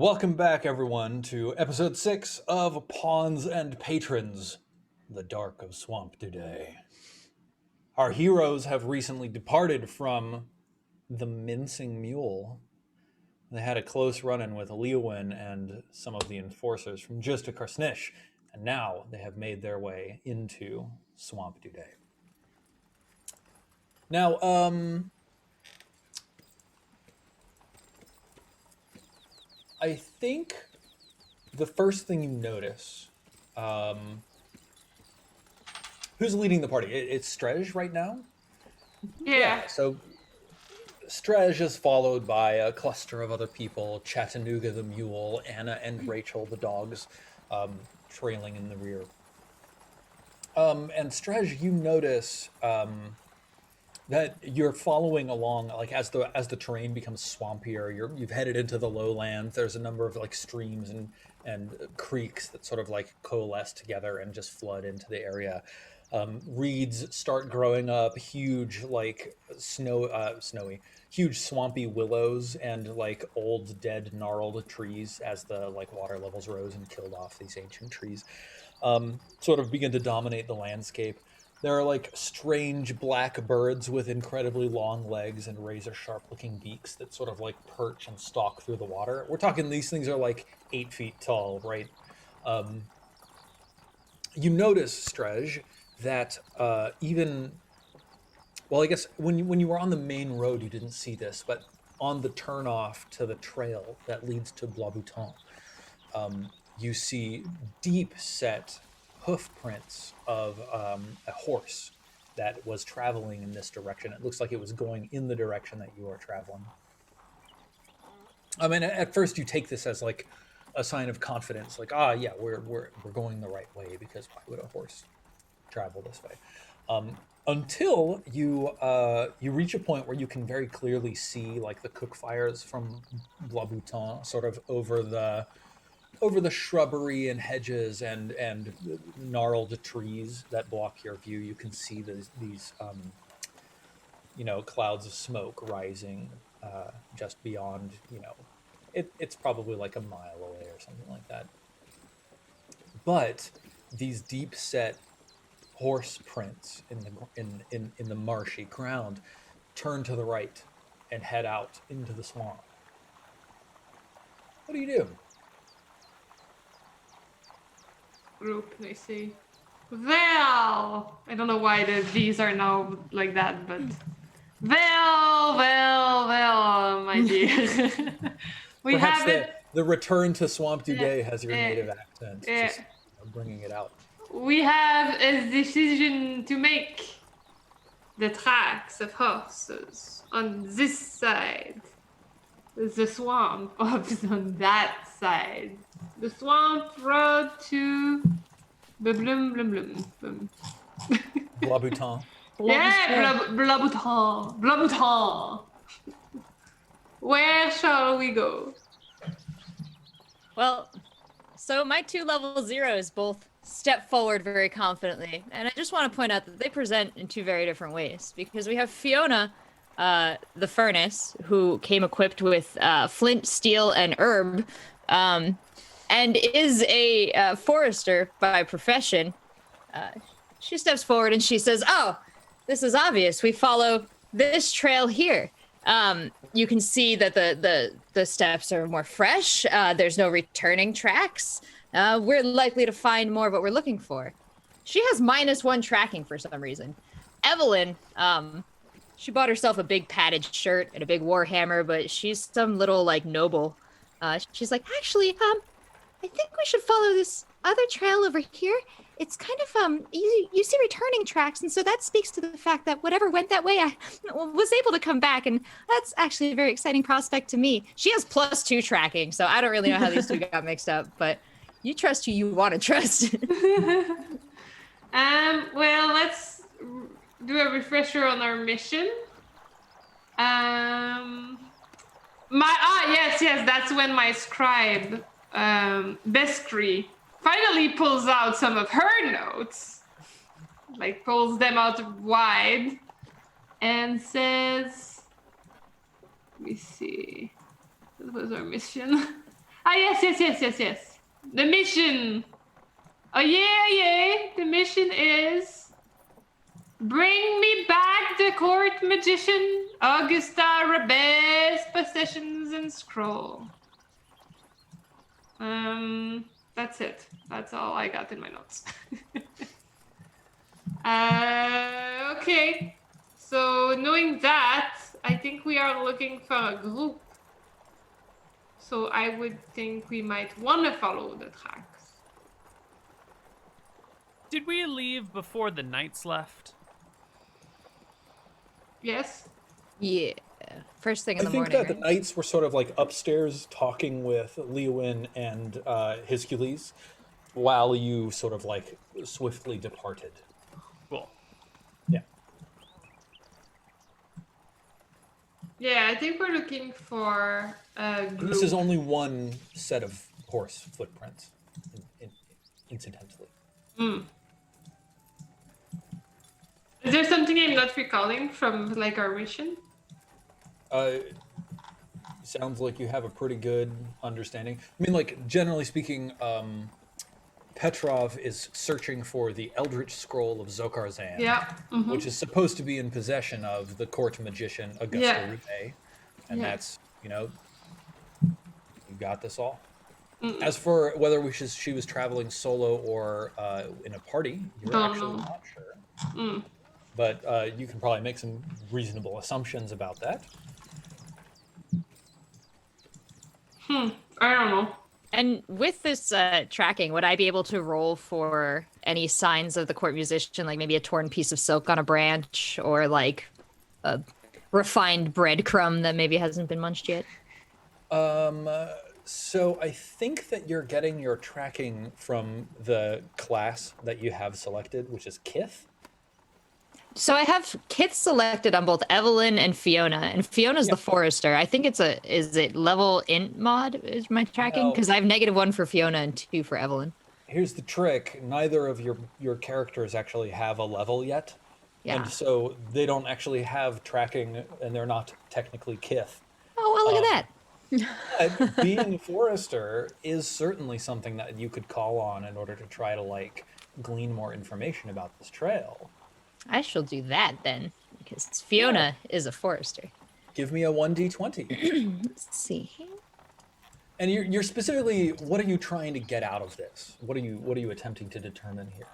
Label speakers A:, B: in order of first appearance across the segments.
A: Welcome back, everyone, to episode 6 of Pawns and Patrons, The Dark of Swamp Today. Our heroes have recently departed from the Mincing Mule. They had a close run-in with Leowin and some of the enforcers from Justa Karsnish, and now they have made their way into Swamp Today. Now, I think the first thing you notice, who's leading the party? It's Strej right now?
B: Yeah.
A: So Strej is followed by a cluster of other people, Chattanooga the mule, Anna and Rachel the dogs, trailing in the rear. And Strej, you notice that you're following along, like as the terrain becomes swampier, you've headed into the lowlands. There's a number of like streams and creeks that sort of like coalesce together and just flood into the area. Reeds start growing up, huge like huge swampy willows and like old dead gnarled trees as the like water levels rose and killed off these ancient trees. Sort of begin to dominate the landscape. There are like strange black birds with incredibly long legs and razor sharp looking beaks that sort of like perch and stalk through the water. We're talking these things are like 8 feet tall, right? You notice, Strej, that I guess when you were on the main road, you didn't see this, but on the turnoff to the trail that leads to Blabouton, you see deep set hoof prints of a horse that was traveling in this direction. It looks like it was going in the direction that you are traveling. I mean, at first you take this as like a sign of confidence, like, yeah, we're going the right way, because why would a horse travel this way? Until you reach a point where you can very clearly see like the cook fires from Blabouton sort of over the shrubbery and hedges and gnarled trees that block your view. You can see these clouds of smoke rising just beyond. It's probably like a mile away or something like that. But these deep set horse prints in the marshy ground turn to the right and head out into the swamp. What do you do?
B: Group, I see. Well, I don't know why these are now like that, but well, my dear.
A: Perhaps
B: have it.
A: The return to Swamp Today has your native accent, just bringing it out.
B: We have a decision to make. The tracks of horses on this side. The swamp on that side. The swamp road to Blabouton. Yeah, Blabouton. Where shall we go?
C: Well, so my 2 level zeros both step forward very confidently, and I just want to point out that they present in 2 very different ways, because we have Fiona, the furnace, who came equipped with flint, steel, and herb, and is a forester by profession. She steps forward and she says, "Oh, this is obvious. We follow this trail here." You can see that the steps are more fresh. There's no returning tracks. We're likely to find more of what we're looking for. She has -1 tracking for some reason. Evelyn, she bought herself a big padded shirt and a big war hammer, but she's some little like noble. She's like, actually, I think we should follow this other trail over here. It's kind of you see returning tracks, and so that speaks to the fact that whatever went that way, I was able to come back, and that's actually a very exciting prospect to me. She has +2 tracking, so I don't really know how these 2 got mixed up, but you trust who you want to trust.
B: Well, let's do a refresher on our mission. Yes, that's when my scribe, Beskri, finally pulls out some of her notes, like pulls them out wide, and says, let me see, what was our mission? Yes. The mission. Oh, yeah. The mission is bring me back the court magician, Augusta Rebel's possessions and scroll. That's it. That's all I got in my notes. Okay. So knowing that, I think we are looking for a group. So I would think we might want to follow the tracks.
D: Did we leave before the knights left?
B: Yes?
C: Yeah. First thing in the
A: I think
C: morning.
A: that the knights were sort of like upstairs talking with Lewin and Hiscules while you sort of like swiftly departed.
D: Cool.
A: Yeah.
B: Yeah, I think we're looking for a group.
A: This is only one set of horse footprints, incidentally.
B: Is there something I'm not recalling from like our mission?
A: Sounds like you have a pretty good understanding. I mean, like, generally speaking, Petrov is searching for the Eldritch Scroll of Zokarzan, which is supposed to be in possession of the court magician Augusta Rubé. And that's, you got this all. As for whether she was traveling solo or in a party, you're actually not sure. But you can probably make some reasonable assumptions about that.
B: I don't know.
C: And with this tracking, would I be able to roll for any signs of the court musician, like maybe a torn piece of silk on a branch or like a refined breadcrumb that maybe hasn't been munched yet?
A: So I think that you're getting your tracking from the class that you have selected, which is Kith.
C: So I have Kith selected on both Evelyn and Fiona, and Fiona's the Forester. I think is it level int mod is my tracking? Because I have -1 for Fiona and 2 for Evelyn.
A: Here's the trick. Neither of your characters actually have a level yet.
C: Yeah.
A: And so they don't actually have tracking, and they're not technically Kith.
C: Oh, well, look at that.
A: Being Forester is certainly something that you could call on in order to try to, like, glean more information about this trail.
C: I shall do that then, because Fiona is a Forester.
A: Give me a 1d20.
C: Let's see.
A: And you're specifically, what are you trying to get out of this? What are you attempting to determine here?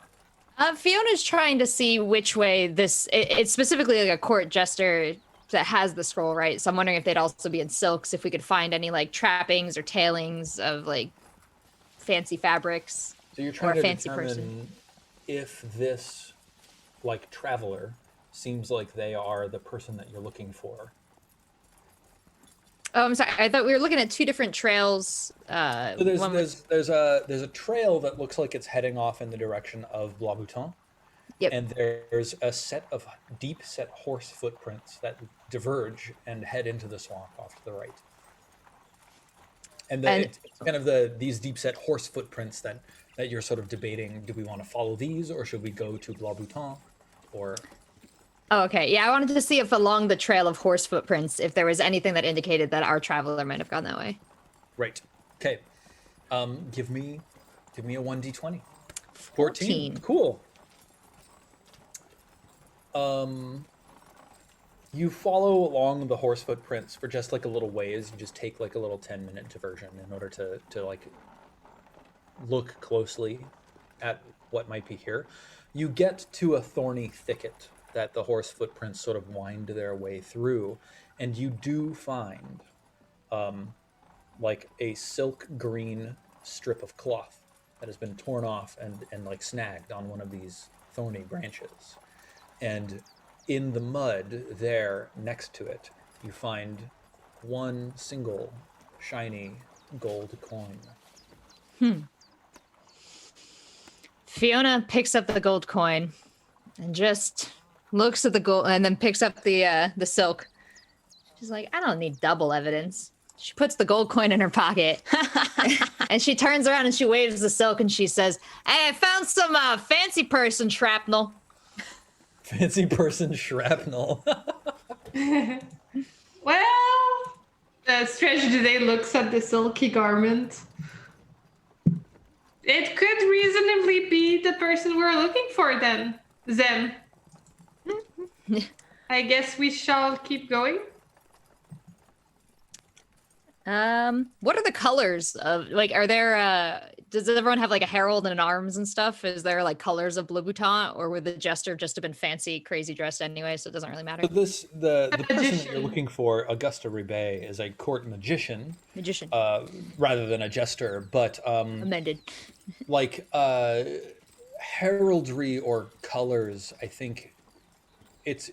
C: Fiona's trying to see which way it's specifically like a court jester that has the scroll, right? So I'm wondering if they'd also be in silks, if we could find any like trappings or tailings of like fancy fabrics.
A: So you're trying to
C: fancy
A: determine
C: person.
A: if this, like, traveler seems like they are the person that you're looking for.
C: Oh, I'm sorry. I thought we were looking at 2 different trails.
A: So there's a trail that looks like it's heading off in the direction of Bois Bouton.
C: Yep.
A: And there's a set of deep set horse footprints that diverge and head into the swamp off to the right. And it's kind of these deep set horse footprints that you're sort of debating. Do we want to follow these, or should we go to Bois Bouton? Or
C: Oh, okay. Yeah, I wanted to see if along the trail of horse footprints, if there was anything that indicated that our traveler might have gone that way.
A: right. Okay. Give me a 1d20. 14. Cool. You follow along the horse footprints for just like a little ways. You just take like a little 10-minute diversion in order to like look closely at what might be here. You get to a thorny thicket that the horse footprints sort of wind their way through, and you do find like a silk green strip of cloth that has been torn off and like snagged on one of these thorny branches. And in the mud there next to it, you find one single shiny gold coin.
C: Fiona picks up the gold coin and just looks at the gold and then picks up the silk. She's like, I don't need double evidence. She puts the gold coin in her pocket and she turns around and she waves the silk and she says, hey, I found some fancy person shrapnel.
A: Fancy person shrapnel.
B: Well, Stretch today looks at the silky garment. It could reasonably be the person we're looking for then. Them. I guess we shall keep going.
C: What are the colors of like? Are there? Does everyone have like a herald and an arms and stuff? Is there like colors of Louboutin, or would the jester just have been fancy, crazy dressed anyway? So it doesn't really matter.
A: So the person that you're
B: Magician.
A: looking for, Augusta Rebay, is a court magician,
C: Magician.
A: rather than a jester. But
C: Amended.
A: like heraldry or colors, I think it's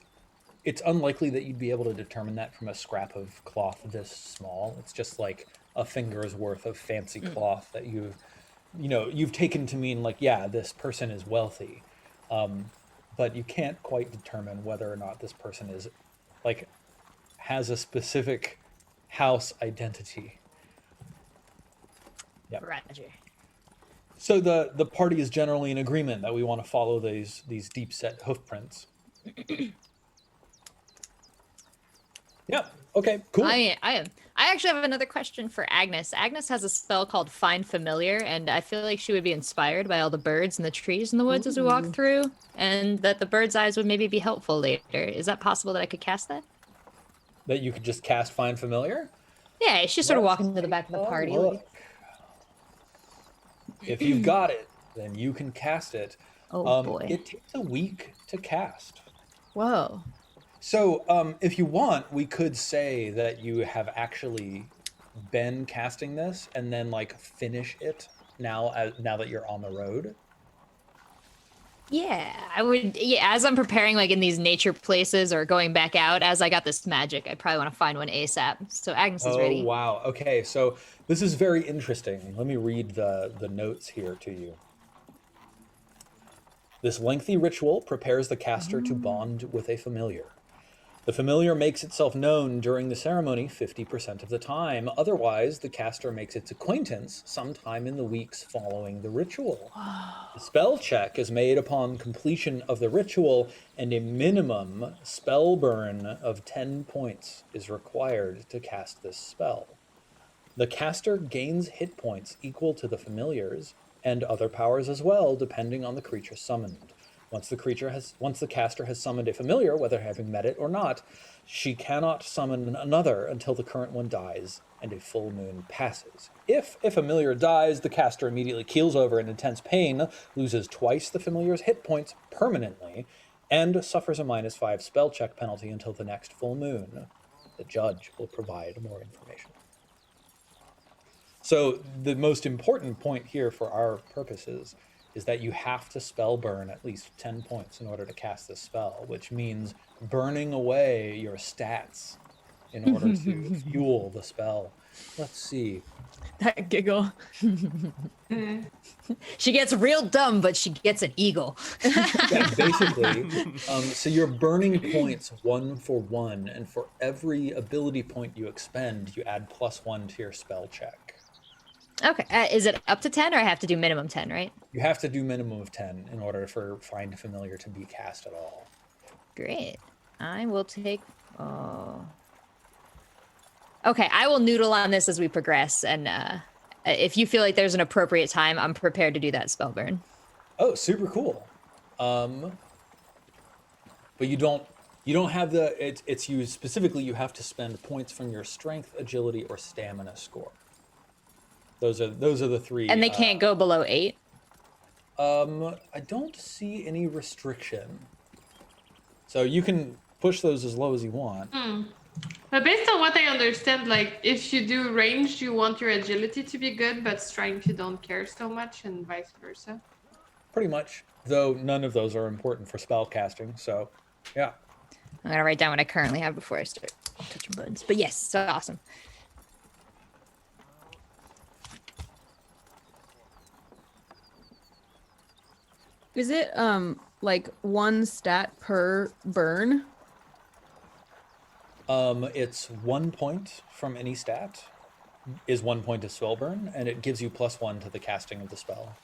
A: unlikely that you'd be able to determine that from a scrap of cloth this small. It's just like a finger's worth of fancy cloth that you've taken to mean like, yeah, this person is wealthy. But you can't quite determine whether or not this person is like has a specific house identity. Yeah.
C: Roger.
A: So the party is generally in agreement that we want to follow these deep set hoof prints. Yeah. Okay. Cool.
C: I am. I actually have another question for Agnes. Agnes has a spell called Find Familiar, and I feel like she would be inspired by all the birds and the trees in the woods as we walk through, and that the bird's eyes would maybe be helpful later. Is that possible that I could cast that?
A: That you could just cast Find Familiar.
C: Yeah, she's sort of
A: Let's
C: walking to the back of the
A: take a
C: party.
A: look.
C: Like,
A: If you've got it, then you can cast it.
C: oh boy.
A: It takes a week to cast.
C: Whoa.
A: So, if you want, we could say that you have actually been casting this and then like finish it now that you're on the road.
C: Yeah, I would. Yeah, as I'm preparing, like in these nature places or going back out, as I got this magic, I probably want to find one ASAP. So Agnes is ready.
A: Oh, wow. Okay, so this is very interesting. Let me read the notes here to you. This lengthy ritual prepares the caster to bond with a familiar. The familiar makes itself known during the ceremony 50% of the time. Otherwise, the caster makes its acquaintance sometime in the weeks following the ritual. The spell check is made upon completion of the ritual, and a minimum spell burn of 10 points is required to cast this spell. The caster gains hit points equal to the familiar's and other powers as well, depending on the creature summoned. Once the caster has summoned a familiar, whether having met it or not, she cannot summon another until the current one dies and a full moon passes. If a familiar dies, the caster immediately keels over in intense pain, loses twice the familiar's hit points permanently, and suffers a -5 spell check penalty until the next full moon. The judge will provide more information. So the most important point here for our purposes is that you have to spell burn at least 10 points in order to cast this spell, which means burning away your stats in order to fuel the spell. Let's see.
C: That giggle. She gets real dumb, but she gets an eagle.
A: Yeah, basically. So you're burning points 1 for 1, and for every ability point you expend, you add +1 to your spell check.
C: Okay, is it up to 10 or I have to do minimum 10, right?
A: You have to do minimum of 10 in order for Find Familiar to be cast at all.
C: Great. I will take... Okay, I will noodle on this as we progress, and if you feel like there's an appropriate time, I'm prepared to do that spell burn.
A: Oh, super cool. But you don't have it's you specifically, you have to spend points from your strength, agility, or stamina score. Those are the three.
C: And they can't go below 8?
A: I don't see any restriction. So you can push those as low as you want.
B: But based on what I understand, like if you do ranged, you want your agility to be good, but strength you don't care so much, and vice versa.
A: Pretty much. Though none of those are important for spell casting, so yeah.
C: I'm gonna write down what I currently have before I start touching buttons. But yes, so awesome.
E: Is it like 1 stat per burn?
A: It's 1 point from any stat is 1 point of spell burn, and it gives you +1 to the casting of the spell.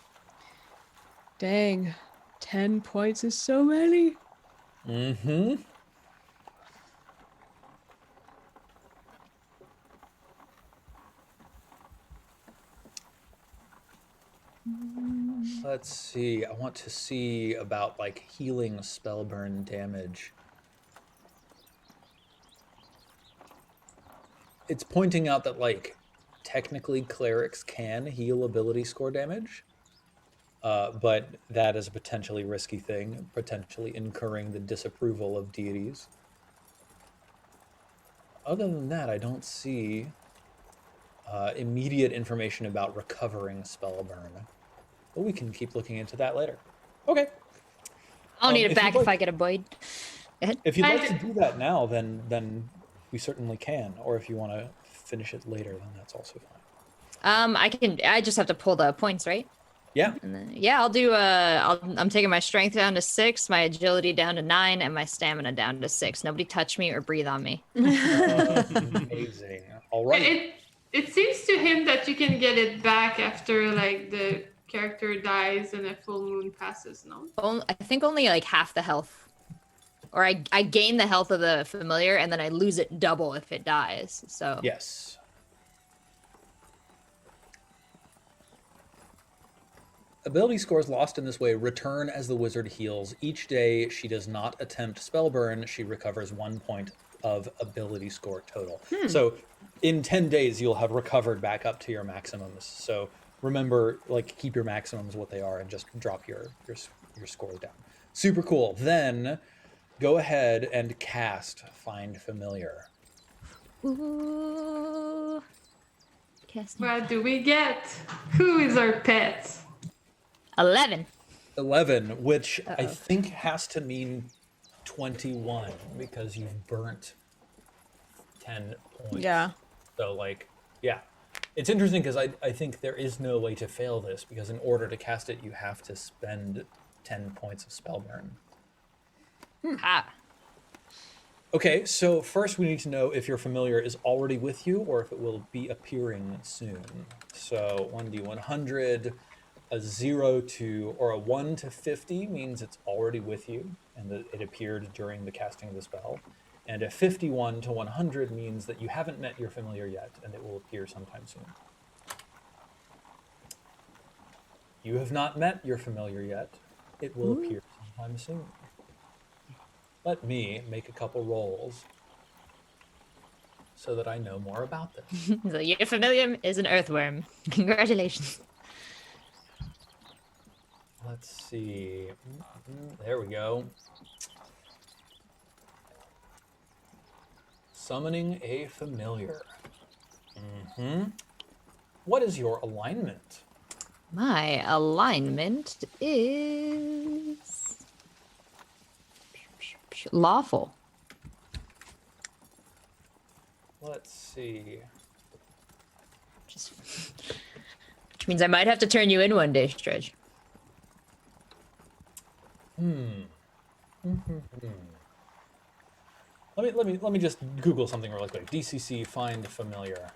E: Dang, 10 points is so many.
A: Mm-hmm. Let's see. I want to see about like healing spellburn damage. It's pointing out that like technically clerics can heal ability score damage, but that is a potentially risky thing, potentially incurring the disapproval of deities. Other than that, I don't see immediate information about recovering spellburn. But we can keep looking into that later. Okay.
C: I'll need it
A: if
C: back
A: you'd
C: if
A: like-
C: I get a void. Go ahead.
A: If you'd like to do that now, then we certainly can. Or if you want to finish it later, then that's also fine.
C: I just have to pull the points, right?
A: Yeah.
C: And then, yeah, I'll do. I'm taking my strength down to 6, my agility down to 9, and my stamina down to 6. Nobody touch me or breathe on me.
A: Amazing. All right.
B: It seems to him that you can get it back after like the character dies and a full moon passes, no?
C: I think only like half the health. Or I gain the health of the familiar, and then I lose it double if it dies. So
A: Yes. Ability scores lost in this way return as the wizard heals. Each day she does not attempt spellburn, she recovers 1 point of ability score total. So in 10 days you'll have recovered back up to your maximums. So remember, like, keep your maximums what they are and just drop your scores down. Super cool. Then go ahead and cast Find Familiar.
C: Ooh. Casting.
B: What do we get? Who is our pet?
C: 11.
A: 11, which I
C: Uh-oh.
A: think has to mean 21 because you've burnt 10 points.
E: Yeah.
A: So, like, yeah. It's interesting because I think there is no way to fail this because in order to cast it, you have to spend 10 points of spellburn.
C: Ah.
A: Okay, so first we need to know if your familiar is already with you or if it will be appearing soon. So 1d100, a 0 to, or a 1 to 50 means it's already with you and that it appeared during the casting of the spell. And a 51 to 100 means that you haven't met your familiar yet and it will appear sometime soon. You have not met your familiar yet. It will appear sometime soon. Let me make a couple rolls so that I know more about this.
C: So your familiar is an earthworm. Congratulations.
A: Let's see. There we go. Summoning a familiar. What is your alignment?
C: My alignment is lawful.
A: Let's see.
C: Which means I might have to turn you in one day, Stretch.
A: Let me just Google something really quick. DCC find familiar.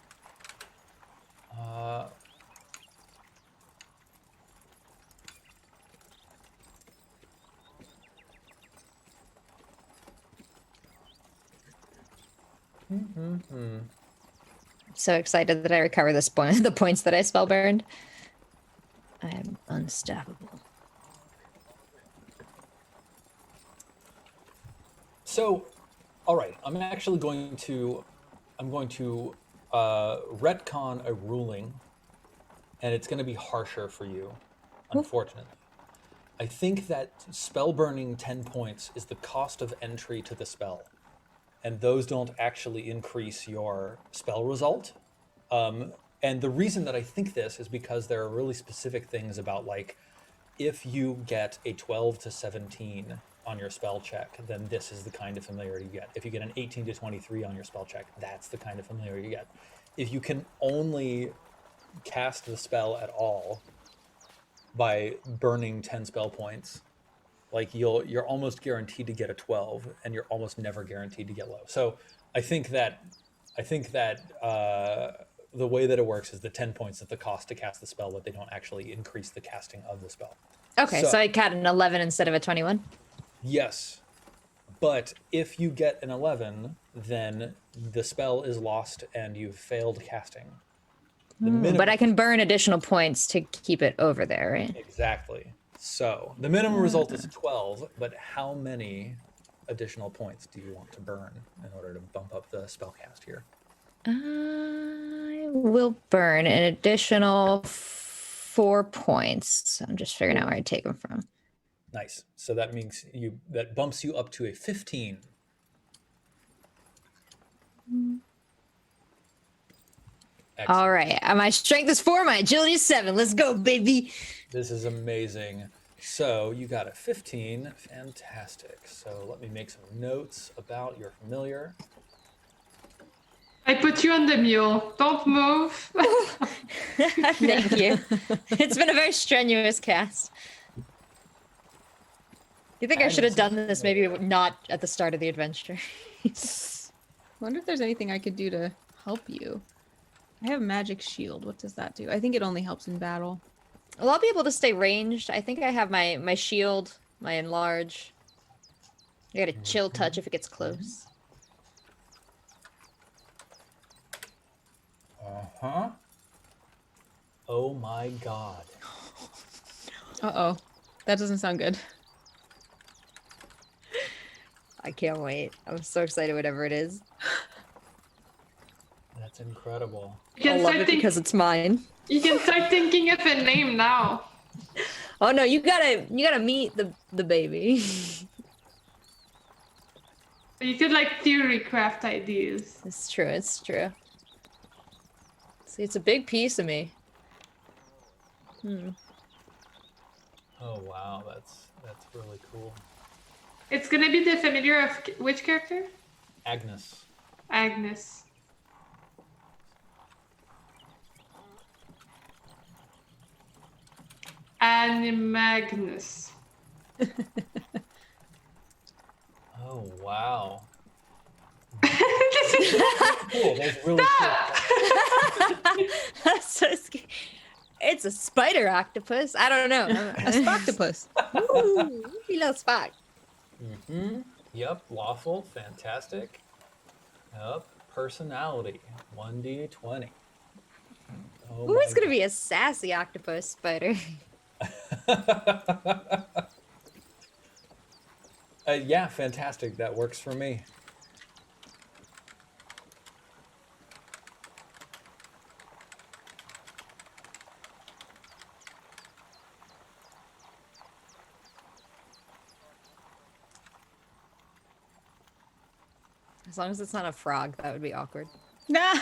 C: So excited that I recover this point, the points that I spellburned. I am unstoppable.
A: So, all right, I'm going to retcon a ruling, and it's going to be harsher for you, unfortunately. I think that spell burning 10 points is the cost of entry to the spell, and those don't actually increase your spell result. And the reason that I think this is because there are really specific things about, like, if you get a 12 to 17 on your spell check, then this is the kind of familiarity you get. If you get an 18 to 23 on your spell check, that's the kind of familiarity you get. If you can only cast the spell at all by burning 10 spell points, like you're almost guaranteed to get a 12, and you're almost never guaranteed to get low. So I think that the way that it works is the 10 points is the cost to cast the spell, but they don't actually increase the casting of the spell.
C: Okay, so I got an 11 instead of a 21.
A: Yes, but if you get an 11, then the spell is lost and you've failed casting. The minimum,
C: But I can burn additional points to keep it over there, right?
A: exactly. So the minimum result is 12, but how many additional points do you want to burn in order to bump up the spellcast here?
C: I will burn an additional 4 points. I'm just figuring out where I take them from.
A: Nice. So that means that bumps you up to a 15. Excellent.
C: All right. My strength is 4, my agility is 7. Let's go, baby.
A: This is amazing. So you got a 15. Fantastic. So let me make some notes about your familiar.
B: I put you on the mule. Don't move.
C: Thank you. It's been a very strenuous cast. You think I should have done this maybe not at the start of the adventure?
E: Wonder if there's anything I could do to help you. I have magic shield. What does that do? I think it only helps in battle.
C: Well, I'll be able to stay ranged. I think I have my shield, my enlarge. I got a chill touch if it gets close.
A: Uh-huh. Oh my god.
E: Uh-oh. That doesn't sound good.
C: I can't wait. I'm so excited whatever it is.
A: That's incredible.
B: You
C: I
B: can
C: love
B: start
C: it because it's mine.
B: You can start thinking of a name now.
C: Oh no, you gotta meet the baby.
B: You could like theory craft ideas.
C: It's true, it's true. See, it's a big piece of me.
A: Oh wow, that's really cool.
B: It's gonna be the familiar of which character?
A: Agnes.
B: Agnes. Magnus.
A: Oh wow.
B: This is
A: Cool. That's really cool.
C: That's so scary. It's a spider octopus. I don't know.
E: A Spoctopus.
C: Ooh, you little spot.
A: Mm-hmm. Yep. Lawful. Fantastic. Yep. Personality. 1d20. Oh
C: Ooh, it's
A: my
C: gonna be a sassy octopus spider.
A: Yeah, fantastic. That works for me.
C: As long as it's not a frog, that would be awkward.
E: Nah.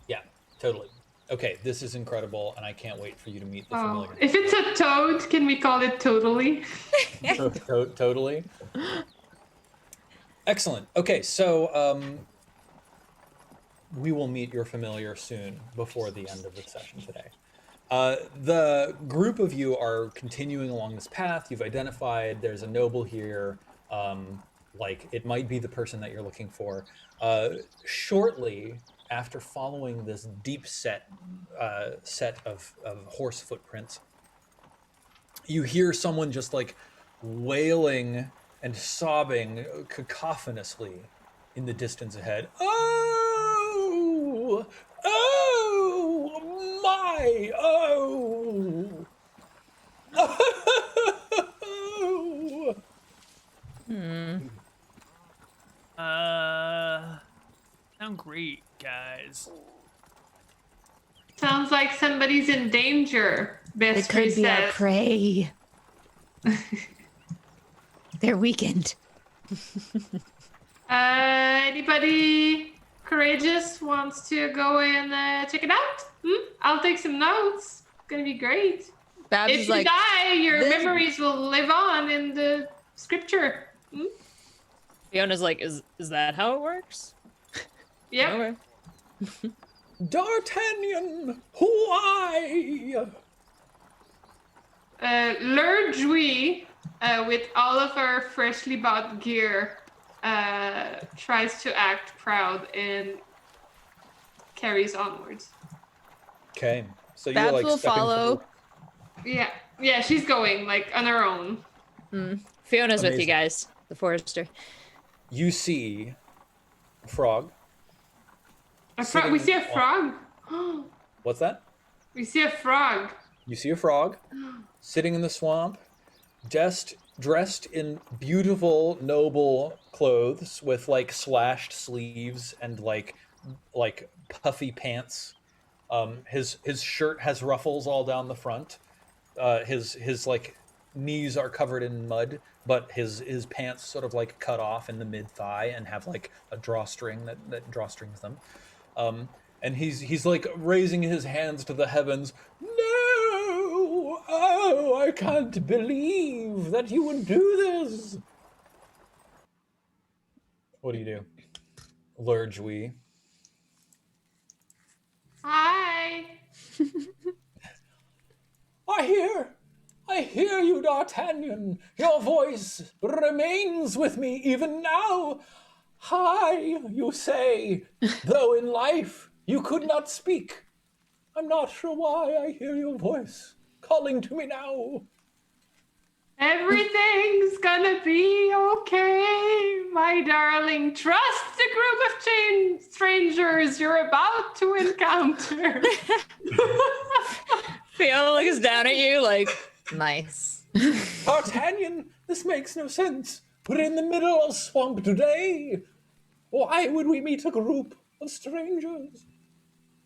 A: Yeah, totally. Okay, this is incredible, and I can't wait for you to meet the
B: oh.
A: familiar.
B: If it's a toad, can we call it totally?
A: Totally. Excellent. Okay, so we will meet your familiar soon before the end of the session today. The group of you are continuing along this path. You've identified there's a noble here. Like it might be the person that you're looking for. Shortly after following this deep set of horse footprints, you hear someone just like wailing and sobbing cacophonously in the distance ahead. Oh! Oh! My! Oh! Oh!
D: Sound great, guys.
B: Sounds like somebody's in danger.
C: It
B: Best
C: could be our
B: says.
C: prey. They're weakened.
B: Anybody courageous wants to go and check it out? I'll take some notes. It's gonna be great.
E: Babs
B: If
E: is
B: you
E: like,
B: die, your
E: this-
B: memories will live on in the scripture.
C: Fiona's like, is that how it works?
B: Yep.
C: Okay.
A: D'Artagnan! Why?
B: Lurjui, with all of our freshly bought gear, tries to act proud and carries onwards.
A: Okay, so you're
E: Babs
A: like
E: will
A: stepping
E: follow.
B: Yeah, she's going like on her own.
C: Fiona's with you
A: Amazing.
C: guys, the forester.
A: You see a frog.
B: We see a
A: Sitting
B: frog.
A: What's that?
B: We see a frog.
A: You see a frog sitting in the swamp, dressed in beautiful, noble clothes with like slashed sleeves and like puffy pants. His shirt has ruffles all down the front. His like knees are covered in mud, but his pants sort of like cut off in the mid thigh and have like a drawstring that drawstrings them. And he's like raising his hands to the heavens. No! Oh, I can't believe that you would do this. What do you do? Lurgui.
B: Hi.
A: I hear you, D'Artagnan. Your voice remains with me even now. Hi, you say, though in life you could not speak. I'm not sure why I hear your voice calling to me now.
B: Everything's gonna be okay, my darling. Trust the group of strangers you're about to encounter.
C: Fiona looks down at you like, nice.
A: D'Artagnan, this makes no sense. We're in the middle of swamp today. Why would we meet a group of strangers?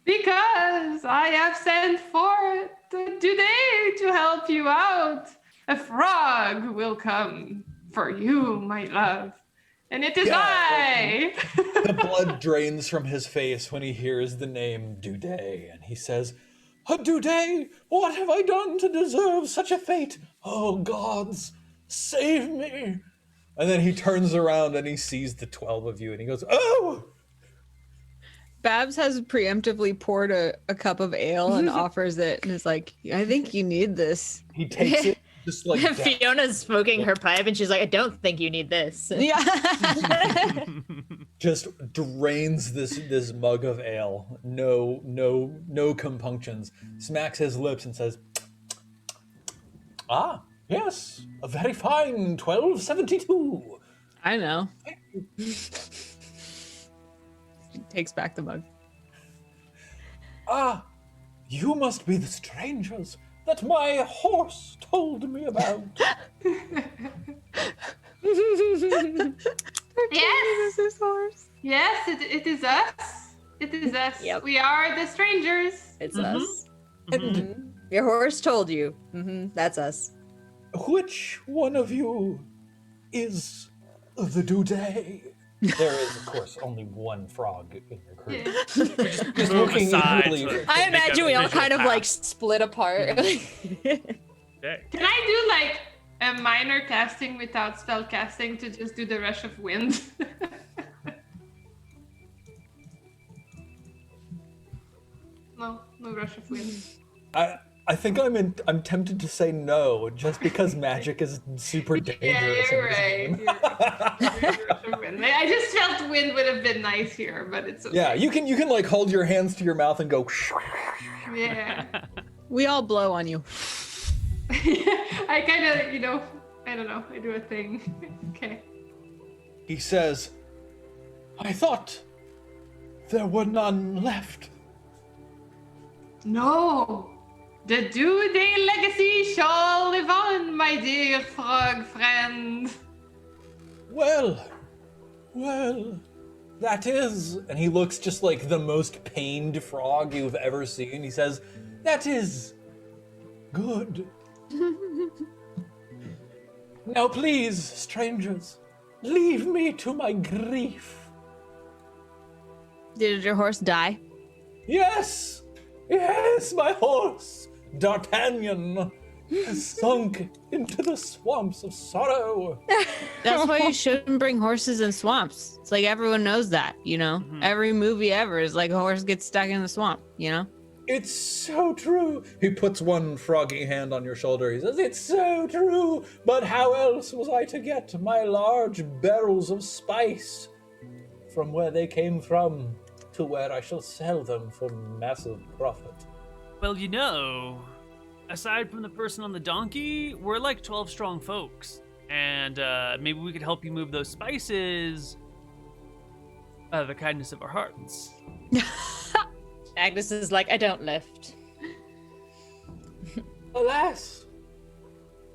B: Because I have sent forth today to help you out. A frog will come for you, my love. And it is I.
A: The blood drains from his face when he hears the name Dudet, and he says, Dudet, what have I done to deserve such a fate? Oh, gods, save me. And then he turns around and he sees the 12 of you, and he goes, oh!
E: Babs has preemptively poured a cup of ale and offers it and is like, I think you need this.
A: He takes it, just like
C: Fiona's smoking her pipe and she's like, I don't think you need this.
E: Yeah.
A: just drains this mug of ale. No compunctions. Smacks his lips and says, ah, yes, a very fine 1272.
E: I know. He takes back the mug.
A: Ah, you must be the strangers that my horse told me about.
B: Yes.
E: This horse.
B: Yes, it is us. It is us.
C: Yep.
B: We are the strangers.
C: It's us.
A: And
C: Your horse told you. That's us.
A: which one of you is the Dudet? There is, of course, only one frog in your group.
B: Yeah.
A: Just
D: Move
A: looking
D: aside
A: eagerly.
D: to
C: I
D: make
C: imagine
D: a
C: we all
D: visual
C: kind of
D: path.
C: like split apart.
D: Okay.
B: Can I do like a minor casting without spell casting to just do the rush of wind? No rush of wind.
A: I think I'm tempted to say no, just because magic is super dangerous.
B: Yeah, you're
A: in this
B: right.
A: game.
B: You're right. Rush of wind. I just felt wind would have been nice here, but it's okay.
A: Yeah, you can like hold your hands to your mouth and go.
B: Yeah.
E: We all blow on you.
B: I kind of, I don't know. I do a thing. Okay.
A: He says, I thought there were none left.
B: No. The Dudet legacy shall live on, my dear frog friend.
A: Well, that is. And he looks just like the most pained frog you've ever seen. He says, that is good. Now please, strangers, leave me to my grief.
E: Did your horse die?
A: Yes, my horse, D'Artagnan, has sunk into the swamps of sorrow.
E: That's why you shouldn't bring horses in swamps. It's like everyone knows that, Every movie ever is like a horse gets stuck in the swamp,
A: It's so true. He puts one froggy hand on your shoulder. He says, it's so true. But how else was I to get my large barrels of spice from where they came from to where I shall sell them for massive profit?
D: Well, aside from the person on the donkey, we're like 12 strong folks. And maybe we could help you move those spices out of the kindness of our hearts.
C: Agnes is like, I don't lift.
A: Alas,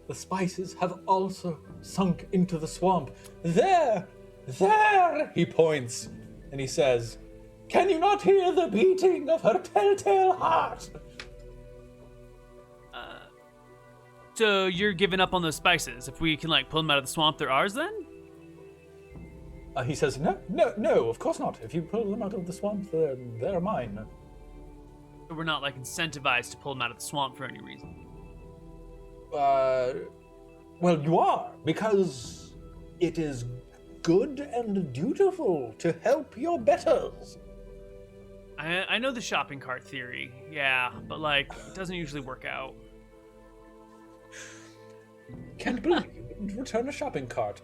A: the spices have also sunk into the swamp. There, he points, and he says, can you not hear the beating of her telltale heart?
D: So you're giving up on those spices? If we can like pull them out of the swamp, they're ours then?
A: He says, no, of course not. If you pull them out of the swamp, they're mine.
D: So we're not like incentivized to pull them out of the swamp for any reason.
A: Well, you are, because it is good and dutiful to help your betters.
D: I know the shopping cart theory, yeah, but like it doesn't usually work out.
A: Can't believe you wouldn't return a shopping cart.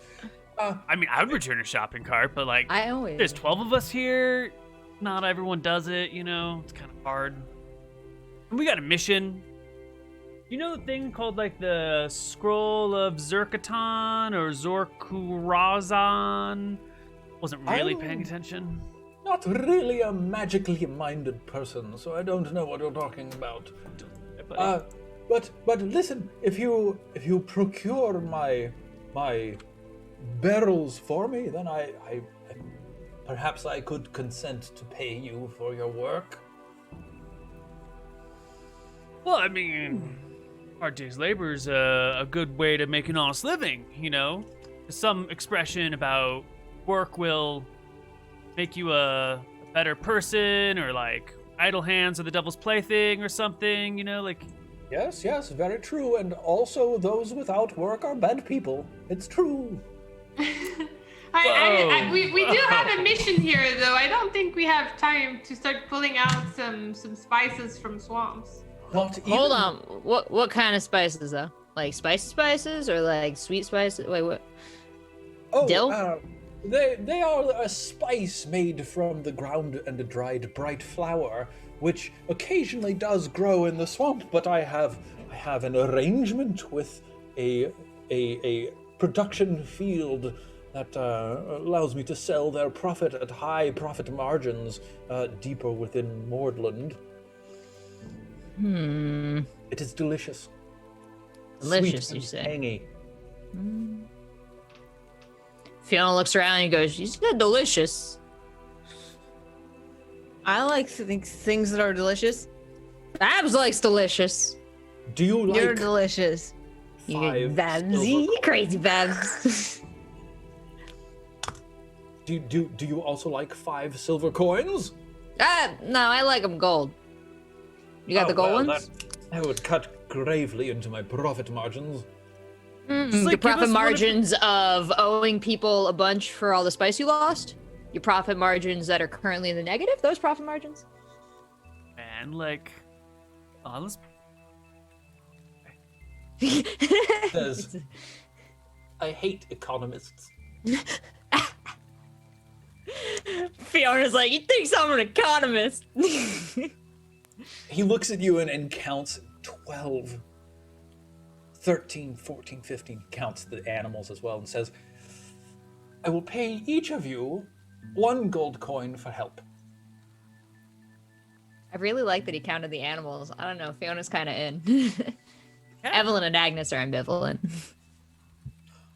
D: I mean, I would return a shopping cart, but like,
C: I always.
D: there's 12 of us here. Not everyone does it, you know. It's kind of hard. And we got a mission. You know the thing called like the Scroll of Zerkaton or Zorkurazan? Wasn't really paying attention.
A: Not really a magically minded person, so I don't know what you're talking about. But listen, if you procure my barrels for me, then I perhaps I could consent to pay you for your work.
D: Well, I mean, hard day's labor is a good way to make an honest living, you know? Some expression about work will make you a better person, or like idle hands are the devil's plaything or something, you know, like...
A: Yes, very true. And also those without work are bad people. It's true.
B: We do have a mission here, though. I don't think we have time to start pulling out some spices from swamps.
A: Not even...
C: Hold on. What kind of spices though? Like spices or like sweet spices? Wait, what?
A: Oh,
C: Dill?
A: They are a spice made from the ground and a dried bright flower, which occasionally does grow in the swamp, but I have an arrangement with a production field that allows me to sell their profit at high profit margins deeper within Mordland. It is delicious.
C: Delicious,
A: Sweet
C: you
A: and
C: say?
A: tangy.
C: Fiona looks around and goes, "You said delicious."
E: I like things that are delicious.
C: Babs likes delicious.
A: Do you like
E: You're delicious. You
A: 5
E: Babsy,
A: silver
E: you
A: coins?
E: crazy Babs.
A: Do you also like 5 silver coins?
C: No, I like them gold. You got the gold ones?
A: That would cut gravely into my profit margins.
D: Just,
C: The
D: like, give
C: profit
D: us one of the-
C: margins of owing people a bunch for all the spice you lost. Your profit margins that are currently in the negative. Those profit margins.
D: Man, like, let's...
A: Says, I hate economists.
C: Fiona's like, you think I'm an economist?
A: He looks at you and counts 12, 13, 14, 15, counts the animals as well, and says, I will pay each of you 1 gold coin for help.
C: I really like that he counted the animals. I don't know. Fiona's kind of in. Evelyn and Agnes are ambivalent.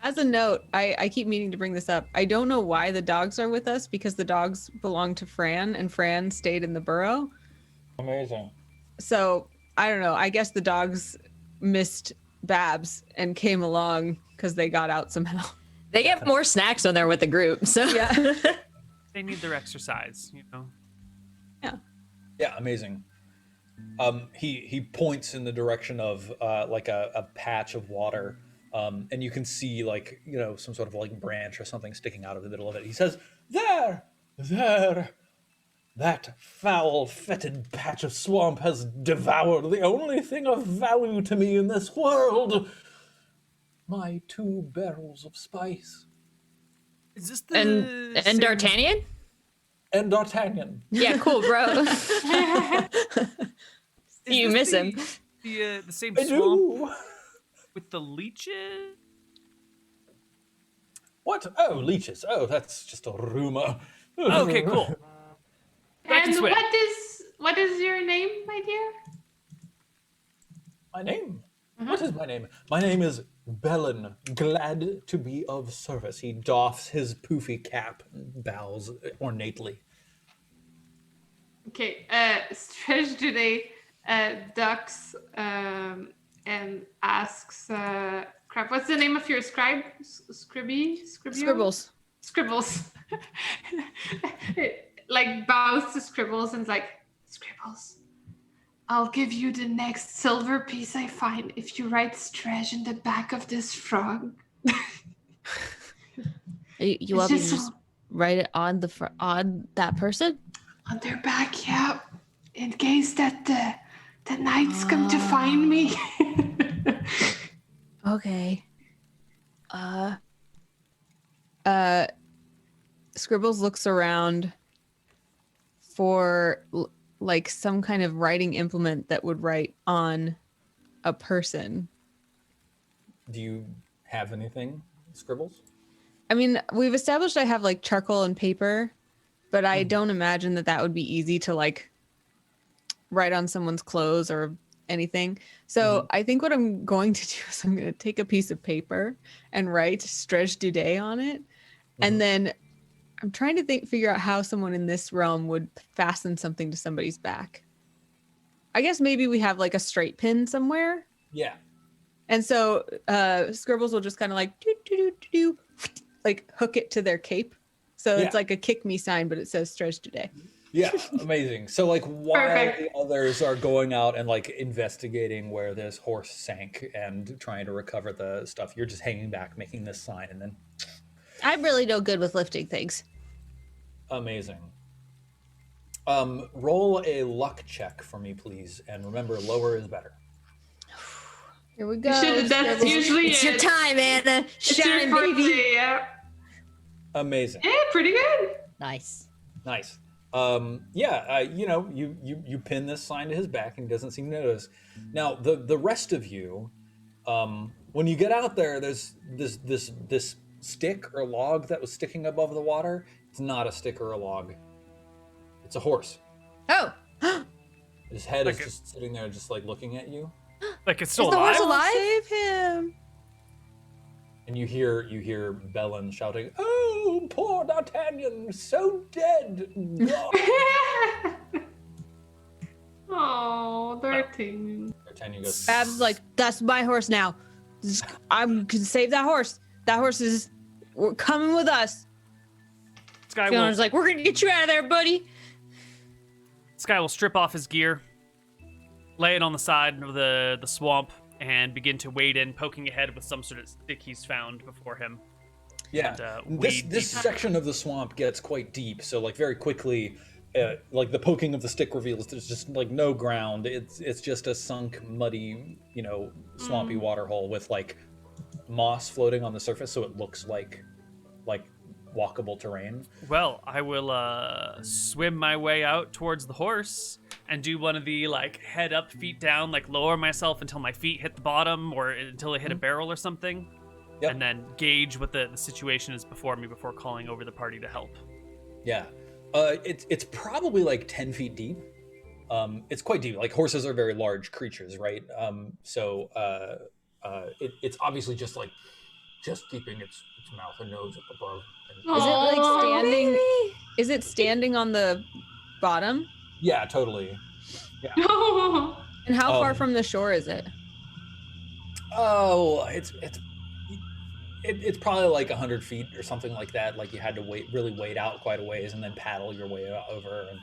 E: As a note, I keep meaning to bring this up. I don't know why the dogs are with us, because the dogs belong to Fran, and Fran stayed in the burrow.
A: Amazing.
E: So, I don't know. I guess the dogs missed Babs and came along because they got out somehow.
C: They get more snacks when they're with the group. So
E: Yeah.
D: They need their exercise, you know?
A: Yeah, amazing. He points in the direction of like a patch of water, and you can see like, you know, some sort of like branch or something sticking out of the middle of it. He says, there, that foul, fetid patch of swamp has devoured the only thing of value to me in this world. My 2 barrels of spice.
D: Is this the...
C: and
D: same-
C: D'Artagnan?
A: And D'Artagnan.
C: Yeah, cool, bro.
D: is
C: You
D: this
C: miss him.
D: The same
A: I
D: swamp
A: do.
D: with the leeches?
A: What? Oh, leeches. Oh, that's just a rumor.
D: Okay, cool. Back to
B: And
D: Switch.
B: What is your name, my dear?
A: My name? What is my name? My name is Bellin. Glad to be of service. He doffs his poofy cap and bows ornately.
B: Okay, Stretch today ducks and asks, crap, what's the name of your scribe?
E: Scribbles.
B: Scribbles. Like bows to Scribbles and is like, Scribbles, I'll give you the next silver piece I find if you write Stretch in the back of this frog.
E: You want me to just write it on on that person?
B: On their back, yeah. In case that the knights come to find me.
E: Okay. Scribbles looks around for like some kind of writing implement that would write on a person.
A: Do you have anything, Scribbles?
E: I mean, we've established I have like charcoal and paper, but I don't imagine that would be easy to like write on someone's clothes or anything. So I think what I'm going to do is I'm going to take a piece of paper and write Stretch du Day on it. And then I'm trying to figure out how someone in this realm would fasten something to somebody's back. I guess maybe we have like a straight pin somewhere.
A: Yeah.
E: And so Scribbles will just kind of like like hook it to their cape. So it's like a kick me sign, but it says Stretch today.
A: Yeah, amazing. So like while the others are going out and like investigating where this horse sank and trying to recover the stuff, you're just hanging back making this sign and then
E: I'm really no good with lifting things.
A: amazing. Roll a luck check for me, please. And remember, lower is better.
E: Here we go.
B: That's usually
C: It's your time, Anna. Shine, baby.
B: Yeah.
A: Amazing.
B: Yeah, pretty good.
C: Nice.
A: Nice. You know, you pin this sign to his back and he doesn't seem to notice. Now, the rest of you, when you get out there, there's this stick or log that was sticking above the water. It's not a stick or a log. It's a horse.
C: Oh.
A: His head is just sitting there, just like looking at you.
D: Like it's still
C: Is the
D: alive?
C: horse alive?
E: Save him.
A: And you hear Bellin shouting, "Oh, poor D'Artagnan, so dead!" God.
B: Oh, D'Artagnan.
A: D'Artagnan goes,
E: Babs is like, that's my horse now. I'm gonna save that horse. That horse we're coming with us.
D: Sky will,
C: Fiona's like, we're gonna get you out of there, buddy.
D: Sky will strip off his gear, lay it on the side of the swamp, and begin to wade in, poking ahead with some sort of stick he's found before him.
A: Yeah,
D: And,
A: this
D: wade
A: section of the swamp gets quite deep, so like very quickly, like the poking of the stick reveals there's just like no ground. It's just a sunk, muddy, you know, swampy water hole with like moss floating on the surface, so it looks like walkable terrain.
D: Well, I will swim my way out towards the horse and do one of the like head up, feet down, like lower myself until my feet hit the bottom or until they hit a barrel or something.
A: Yep.
D: And then gauge what the situation is before me before calling over the party to help.
A: Yeah, it's probably like 10 feet deep. It's quite deep. Like horses are very large creatures, right? So it's obviously just keeping its mouth and nose up above.
E: Is it like standing? Is it standing on the bottom?
A: Yeah, totally. Yeah.
E: And how far from the shore is it?
A: Oh, it's probably like 100 feet or something like that. Like you had to really wade out quite a ways and then paddle your way over. And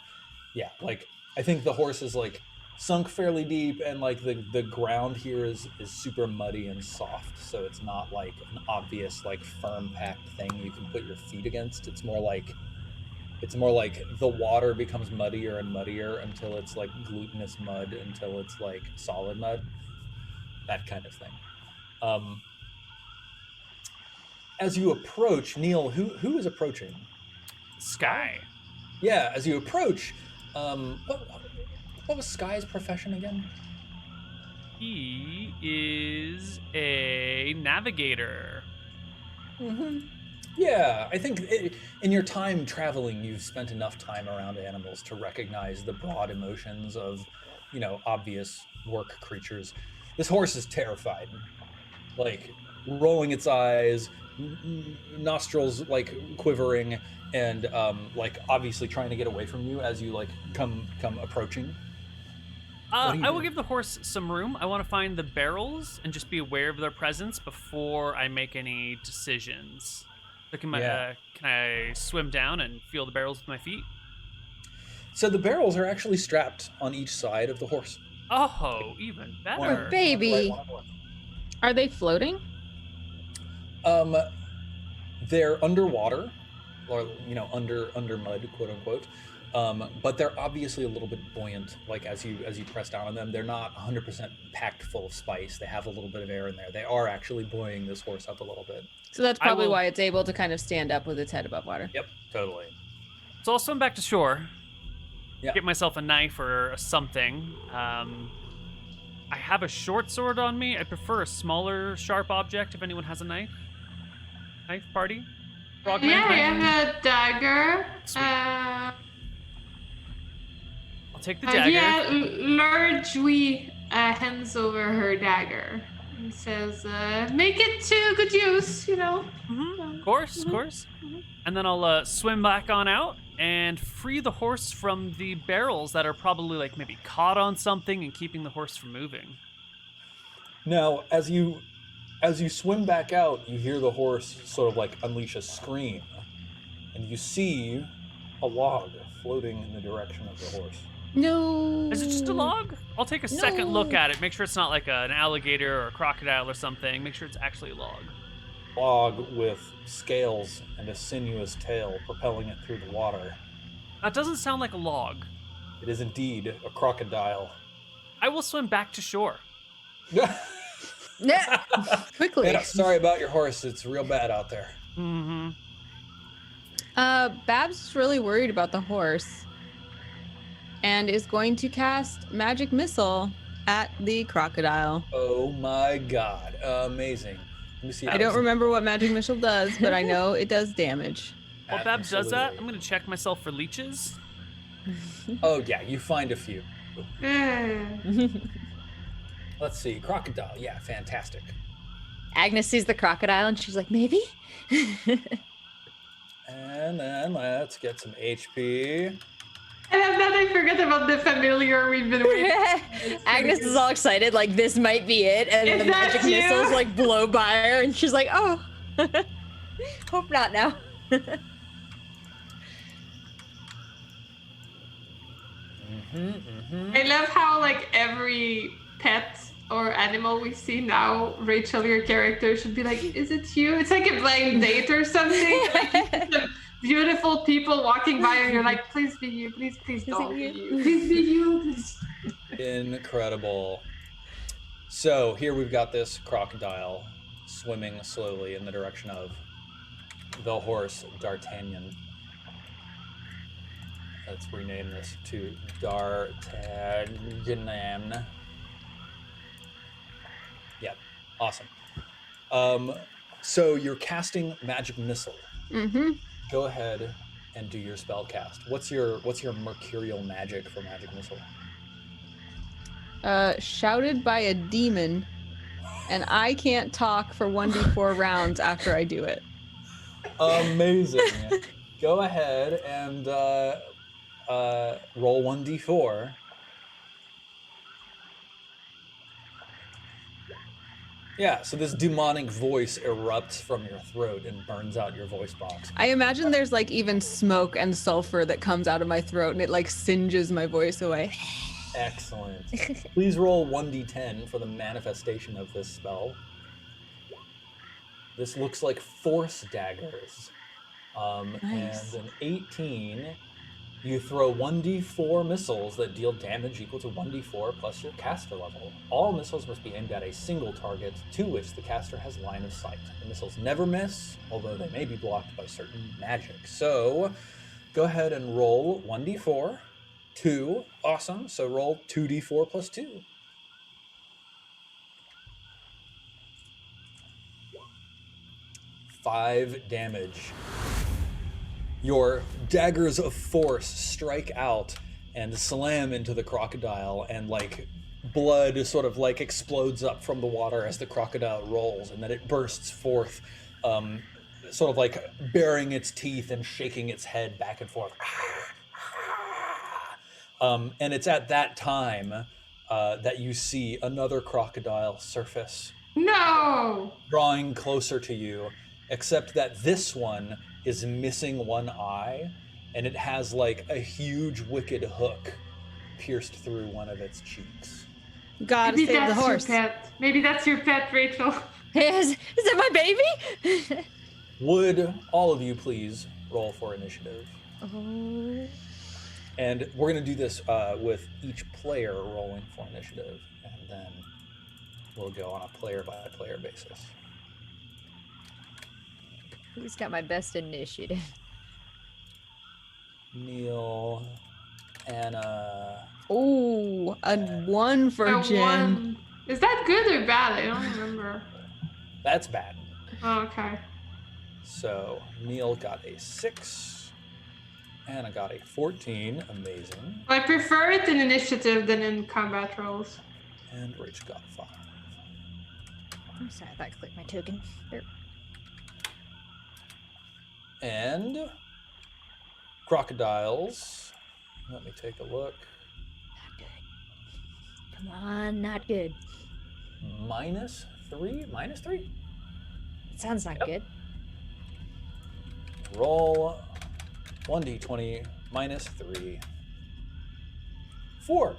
A: yeah, like I think the horse is like sunk fairly deep, and like the ground here is super muddy and soft, so it's not like an obvious like firm packed thing you can put your feet against. It's more like the water becomes muddier and muddier until it's like glutinous mud, until it's like solid mud, that kind of thing. As you approach, Neil, who is approaching?
D: Sky.
A: Yeah, as you approach, what was Sky's profession again?
D: He is a navigator.
A: Yeah, I think in your time traveling, you've spent enough time around animals to recognize the broad emotions of, obvious work creatures. This horse is terrified, like rolling its eyes, nostrils like quivering, and like obviously trying to get away from you as you like come approaching. What do you
D: I will
A: do?
D: give the horse some room. I want to find the barrels and just be aware of their presence before I make any decisions. So
A: Yeah.
D: can I swim down and feel the barrels with my feet?
A: So the barrels are actually strapped on each side of the horse.
D: Oh, even
A: One
C: Poor
A: on
D: better.
A: the right,
C: baby.
A: one on the left.
E: Are they floating?
A: Um, they're underwater, or under mud, quote unquote. But they're obviously a little bit buoyant. Like as you press down on them, they're not 100% packed full of spice. They have a little bit of air in there. They are actually buoying this horse up a little bit.
E: So that's
D: I
E: probably
D: will-
E: why it's able to kind of stand up with its head above water.
A: Yep, totally.
D: So I'll swim back to shore.
A: Yeah.
D: Get myself a knife or something. I have a short sword on me. I prefer a smaller, sharp object if anyone has a knife. Knife party? Frogman
B: Yeah, I
D: knife?
B: have a dagger.
D: Sweet. I'll take the dagger.
B: Yeah, Largely hands over her dagger and says, make it to good use,
D: Of course, of course. And then I'll swim back on out and free the horse from the barrels that are probably like maybe caught on something and keeping the horse from moving.
A: Now, as you swim back out, you hear the horse sort of like unleash a scream, and you see a log floating in the direction of the horse.
E: No.
D: Is it just a log? I'll take a second look
E: No.
D: at it. Make sure it's not like an alligator or a crocodile or something. Make sure it's actually a log.
A: Log with scales and a sinuous tail propelling it through the water.
D: That doesn't sound like a log.
A: It is indeed a crocodile.
D: I will swim back to shore.
E: Yeah. Quickly.
A: Yeah, sorry about your horse. It's real bad out there.
D: Mm-hmm.
E: Babs is really worried about the horse and is going to cast Magic Missile at the crocodile.
A: Oh my god. Amazing. Let me see.
E: I don't remember what Magic Missile does, but I know it does damage.
D: While Babs does that,
A: Absolutely.
D: I'm going to check myself for leeches.
A: Oh yeah, you find a few.
B: Mm.
A: Let's see. Crocodile. Yeah, fantastic.
C: Agnes sees the crocodile and she's like, maybe?
A: And then let's get some HP.
B: And then I forget about the familiar we've been waiting.
C: Agnes is all excited, like this might be it, and then
B: Is
C: the
B: that
C: magic
B: you?
C: missiles like blow by her, and she's like, "Oh, hope not now."
B: I love how like every pet or animal we see now, Rachel, your character should be like, "Is it you?" It's like a blind date or something. Like you see some beautiful people walking by, and you're like, "Please be you, please don't be you, please be you." Please.
A: Incredible. So here we've got this crocodile swimming slowly in the direction of the horse D'Artagnan. Let's rename this to D'Artagnan. Yep, awesome. So you're casting Magic Missile.
E: Mm-hmm.
A: Go ahead and do your spell cast. What's your mercurial magic for Magic Missile?
E: Shouted by a demon, and I can't talk for 1d4 rounds after I do it.
A: Amazing. Go ahead and roll 1d4. Yeah, so this demonic voice erupts from your throat and burns out your voice box.
E: I imagine there's like even smoke and sulfur that comes out of my throat, and it like singes my voice away.
A: Excellent. Please roll 1d10 for the manifestation of this spell. This looks like force daggers.
E: Nice.
A: And an 18, you throw 1d4 missiles that deal damage equal to 1d4 plus your caster level. All missiles must be aimed at a single target to which the caster has line of sight. The missiles never miss, although they may be blocked by certain magic. So go ahead and roll 1d4. 2. Awesome. So roll 2d4 plus 2. 5 damage. Your daggers of force strike out and slam into the crocodile, and like blood sort of like explodes up from the water as the crocodile rolls, and then it bursts forth, sort of like baring its teeth and shaking its head back and forth. And it's at that time that you see another crocodile surface.
B: No!
A: Drawing closer to you, except that this one is missing one eye, and it has like a huge wicked hook pierced through one of its cheeks.
E: Gotta
B: Maybe
E: save the
B: that's
E: horse.
B: your pet. Maybe that's your pet, Rachel.
C: Is that my baby?
A: Would all of you please roll for initiative?
C: Oh.
A: And we're going to do this with each player rolling for initiative, and then we'll go on a player-by-player basis.
C: Who's got my best initiative?
A: Neil, Anna.
E: Oh, a 1 for
B: A
E: Jen.
B: 1. Is that good or bad? I don't remember.
A: That's bad.
B: Oh, okay.
A: So Neil got a 6. Anna got a 14. Amazing.
B: I prefer it in initiative than in combat rolls.
A: And Rach got a 5.
C: I'm sorry, I clicked my token. There.
A: And crocodiles. Let me take a look.
C: Not good. Come on, not good.
A: -3? -3?
C: Sounds not good.
A: Roll 1d20 -3. 4.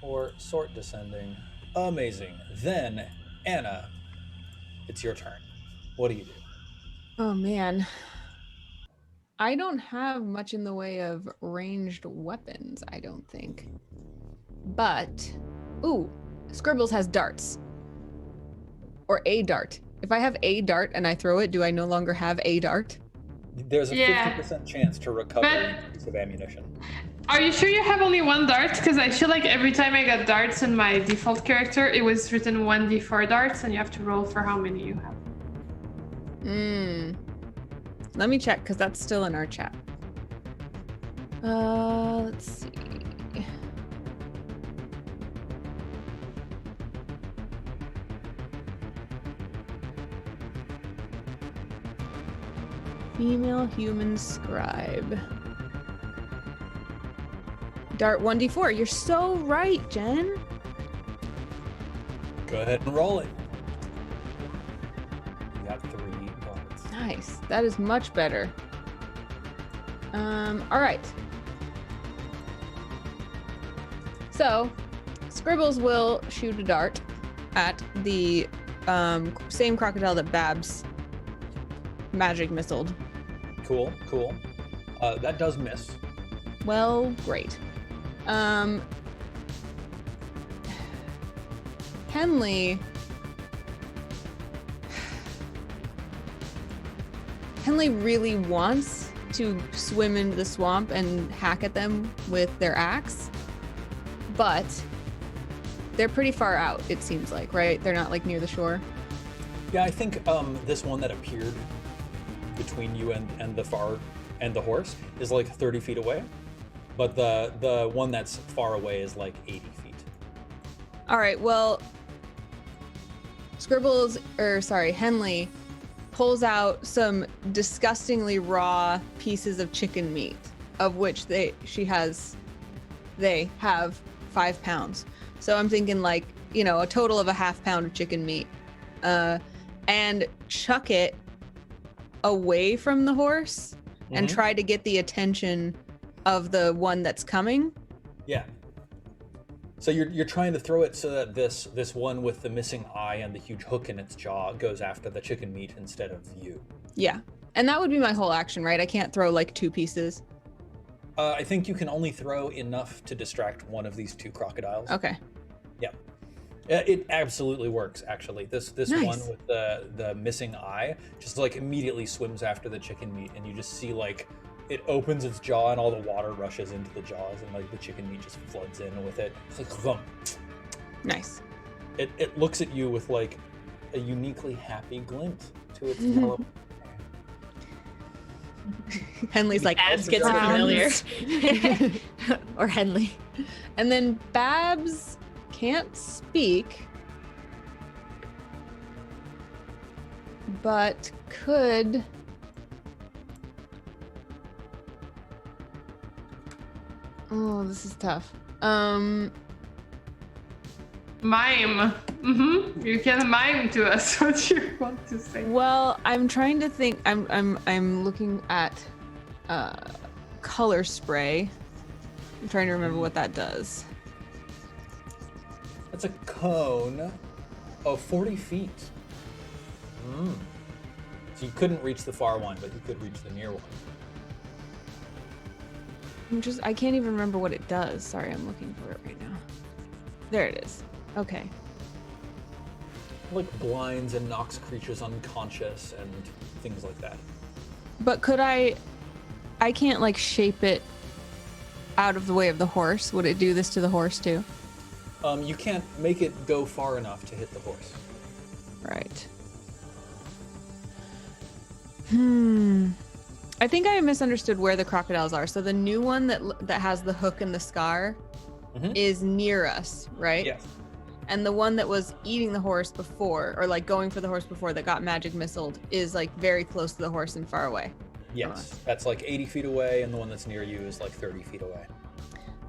A: Or sort descending. Amazing. Then, Anna, it's your turn. What do you do?
E: Oh man. I don't have much in the way of ranged weapons, I don't think. But, ooh, Scribbles has darts. Or a dart. If I have a dart and I throw it, do I no longer have a dart?
A: There's a
B: Yeah.
A: 50% chance to recover
B: But-
A: a piece of ammunition.
B: Are you sure you have only 1 dart? Because I feel like every time I got darts in my default character, it was written 1d4 darts, and you have to roll for how many you have.
E: Let me check, because that's still in our chat. Let's see. Female human scribe. Dart 1d4. You're so right, Jen.
A: Go ahead and roll it. You got 3 darts.
E: Nice. That is much better. All right. So, Scribbles will shoot a dart at the same crocodile that Babs magic missiled.
A: Cool, cool. That does miss.
E: Well, great. Henley really wants to swim into the swamp and hack at them with their axe, but they're pretty far out, it seems like, right? They're not like near the shore.
A: Yeah, I think this one that appeared between you and the horse is like 30 feet away, but the one that's far away is like 80 feet.
E: All right, well, Henley pulls out some disgustingly raw pieces of chicken meat, of which they have 5 pounds. So I'm thinking like, a total of a half pound of chicken meat, and chuck it away from the horse and try to get the attention of the one that's coming.
A: Yeah. So you're trying to throw it so that this one with the missing eye and the huge hook in its jaw goes after the chicken meat instead of you.
E: Yeah. And that would be my whole action, right? I can't throw like 2 pieces.
A: I think you can only throw enough to distract one of these 2 crocodiles.
E: Okay.
A: Yeah. It absolutely works, actually. This
E: Nice.
A: one with the missing eye just like immediately swims after the chicken meat, and you just see like it opens its jaw and all the water rushes into the jaws, and like the chicken meat just floods in with it. It's like thump.
E: Nice.
A: It looks at you with like a uniquely happy glint to its yellow.
E: Henley's like,
C: Babs gets familiar. Or Henley.
E: And then Babs can't speak, but could. Oh, this is tough.
B: Mime. You can mime to us what you want to say.
E: Well, I'm trying to think. I'm looking at color spray. I'm trying to remember what that does.
A: It's a cone of 40 feet. So you couldn't reach the far one, but you could reach the near one.
E: I can't even remember what it does. Sorry, I'm looking for it right now. There it is. Okay.
A: Like blinds and knocks creatures unconscious and things like that.
E: But could I can't like shape it out of the way of the horse. Would it do this to the horse too?
A: You can't make it go far enough to hit the horse.
E: Right. I think I misunderstood where the crocodiles are. So the new one that has the hook and the scar is near us, right?
A: Yes.
E: And the one that was eating the horse before, or like going for the horse before that got magic missiled, is like very close to the horse and far away.
A: Yes. That's like 80 feet away, and the one that's near you is like 30 feet away.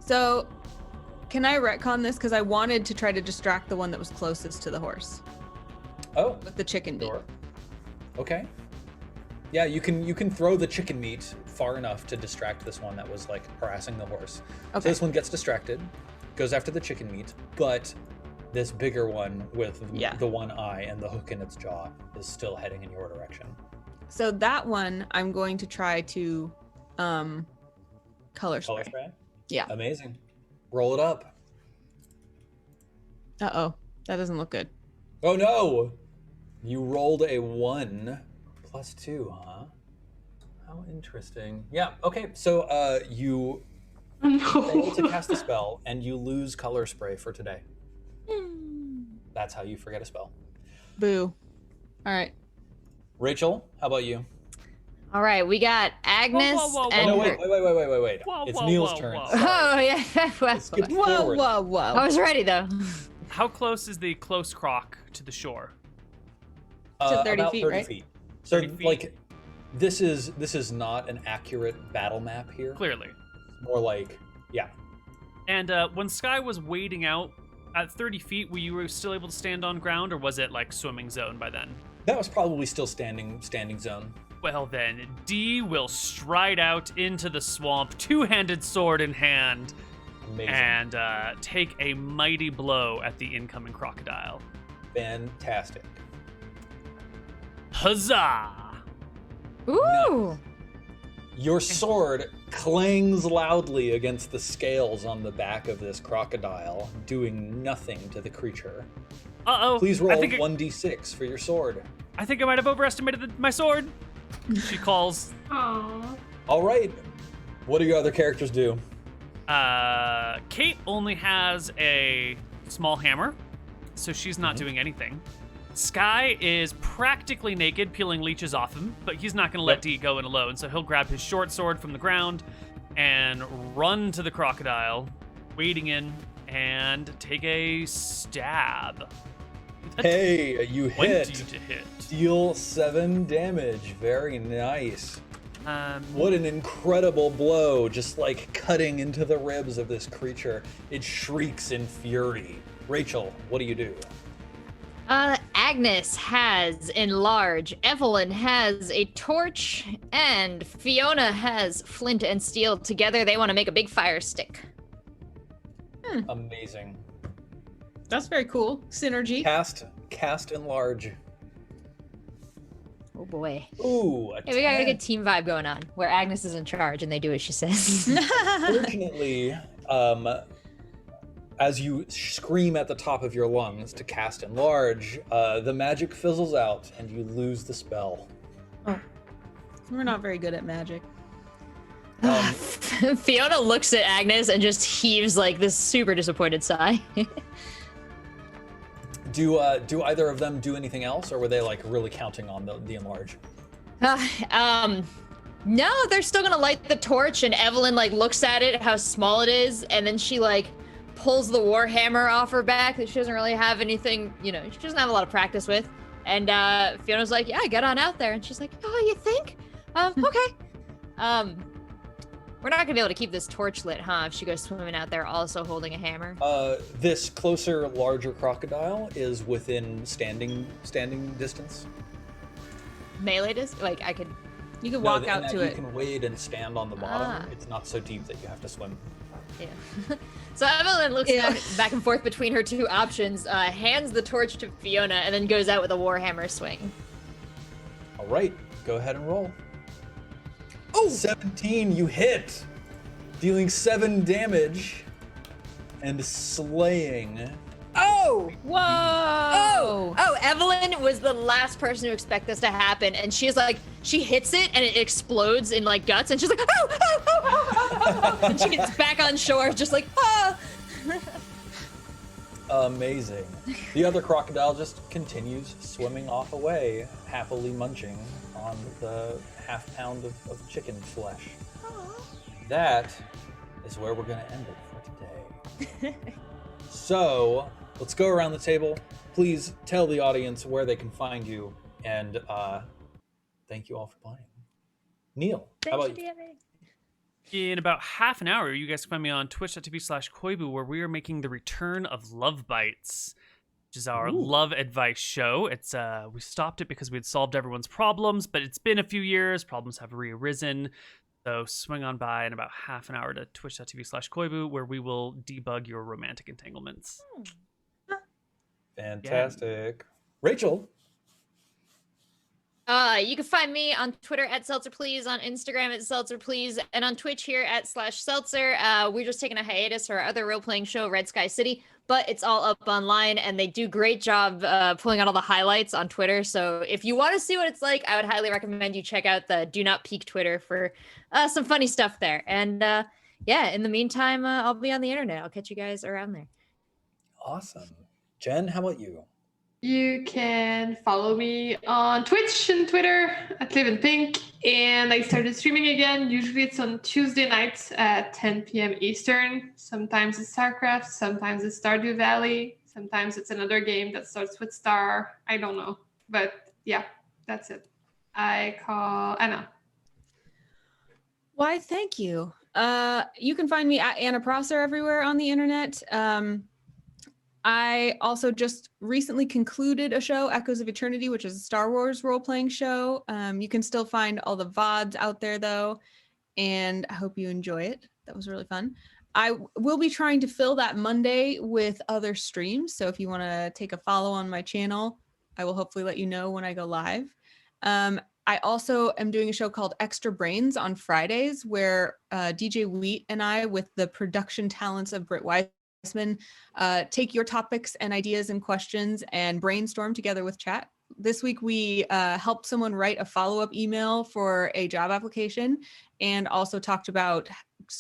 E: So can I retcon this? Because I wanted to try to distract the one that was closest to the horse.
A: Oh.
E: With the chicken meat.
A: Sure. Okay. Yeah, you can throw the chicken meat far enough to distract this one that was like harassing the horse.
E: Okay.
A: So this one gets distracted, goes after the chicken meat, but this bigger one with the one eye and the hook in its jaw is still heading in your direction.
E: So that one I'm going to try to color spray. Yeah.
A: Amazing. Roll it up.
E: Uh-oh. That doesn't look good.
A: Oh no! You rolled a 1 plus 2, huh? How interesting. Yeah, okay. So you fail to cast a spell and you lose color spray for today. That's how you forget a spell.
E: Boo. All right.
A: Rachel, how about you?
C: All right, we got Agnes and
A: No,
C: her-
A: wait. It's Neil's turn. Sorry.
C: Oh yeah.
A: Skip
E: Whoa,
A: forward.
E: whoa.
C: I was ready though.
D: How close is the close croc to the shore?
E: To 30
A: about
E: feet,
A: 30
E: right?
A: feet. So
D: 30 feet.
A: like this is not an accurate battle map here.
D: Clearly.
A: More like, yeah.
D: And when Sky was wading out at 30 feet, were you still able to stand on ground, or was it like swimming zone by then?
A: That was probably still standing zone.
D: Well then, D will stride out into the swamp, two-handed sword in hand,
A: Amazing.
D: and take a mighty blow at the incoming crocodile.
A: Fantastic.
D: Huzzah!
C: Ooh.
A: Your sword clangs loudly against the scales on the back of this crocodile, doing nothing to the creature.
D: Uh-oh.
A: Please roll
D: I think
A: 1d6 for your sword.
D: I think I might have overestimated my sword. She calls.
B: Aww.
A: All right. What do your other characters do?
D: Kate only has a small hammer, so she's not doing anything. Sky is practically naked, peeling leeches off him, but he's not going to let D go in alone, so he'll grab his short sword from the ground and run to the crocodile, wading in, and take a stab.
A: Hey, you
D: 20
A: hit.
D: to hit.
A: Deal 7 damage. Very nice. What an incredible blow, just like cutting into the ribs of this creature. It shrieks in fury. Rachel, what do you do?
C: Agnes has enlarge, Evelyn has a torch, and Fiona has flint and steel. Together, they want to make a big fire stick.
A: Amazing.
E: That's very cool. Synergy.
A: Cast enlarge.
C: Oh boy.
A: Ooh, a
C: Hey, we got a
A: 10.
C: good team vibe going on, where Agnes is in charge and they do as she says.
A: Fortunately, as you scream at the top of your lungs to cast enlarge, the magic fizzles out and you lose the spell.
E: We're not very good at magic.
C: Fiona looks at Agnes and just heaves like this super disappointed sigh.
A: Do either of them do anything else, or were they like really counting on the enlarge?
C: No, they're still gonna light the torch, and Evelyn like looks at it, how small it is, and then she like pulls the warhammer off her back that she doesn't really have anything, she doesn't have a lot of practice with. And Fiona's like, yeah, get on out there. And she's like, oh, you think? Okay. We're not gonna be able to keep this torch lit, huh? If she goes swimming out there also holding a hammer.
A: This closer, larger crocodile is within standing distance.
C: Melee disc? Like
E: You could walk out to
A: you
E: it.
A: can wade and stand on the bottom. It's not so deep that you have to swim.
C: Yeah. So Evelyn looks back and forth between her two options, hands the torch to Fiona, and then goes out with a warhammer swing.
A: All right, go ahead and roll. Oh! 17, you hit! Dealing 7 damage and slaying.
C: Oh! Whoa! Oh, Evelyn was the last person to expect this to happen, and she's like, she hits it and it explodes in like guts, and she's like, oh, oh, oh, oh, oh, oh. And she gets back on shore, just like, ah.
A: Amazing. The other crocodile just continues swimming off away, happily munching on the half-pound of chicken flesh. That is where we're going to end it for today. So, let's go around the table. Please tell the audience where they can find you, and thank you all for playing. Neil, how about you?
D: In about half an hour, you guys can find me on twitch.tv/Koibu, where we are making the return of Love Bites, which is our love advice show. It's we stopped it because we had solved everyone's problems, but it's been a few years. Problems have rearisen. So swing on by in about half an hour to twitch.tv/Koibu, where we will debug your romantic entanglements.
A: Fantastic. Yeah. Rachel.
C: You can find me on Twitter at Seltzer Please, on Instagram at Seltzer Please, and on Twitch here at /Seltzer. We're just taking a hiatus for our other role-playing show, Red Sky City, but it's all up online, and they do a great job pulling out all the highlights on Twitter. So if you want to see what it's like, I would highly recommend you check out the Do Not Peek Twitter for some funny stuff there. And yeah, in the meantime, I'll be on the internet. I'll catch you guys around there.
A: Awesome. Jen, how about you?
B: You can follow me on Twitch and Twitter at Livinpink, and I started streaming again. Usually it's on Tuesday nights at 10 p.m. Eastern. Sometimes it's StarCraft, sometimes it's Stardew Valley, sometimes it's another game that starts with Star. I don't know, but yeah, that's it. I call Anna.
E: Why, thank you. You can find me at AnnaProsser everywhere on the internet. I also just recently concluded a show, Echoes of Eternity, which is a Star Wars role-playing show. You can still find all the VODs out there, though, and I hope you enjoy it. That was really fun. I will be trying to fill that Monday with other streams, so if you want to take a follow on my channel, I will hopefully let you know when I go live. I also am doing a show called Extra Brains on Fridays, where DJ Wheat and I, with the production talents of Britt Weiss, take your topics and ideas and questions and brainstorm together with chat. This week we helped someone write a follow-up email for a job application and also talked about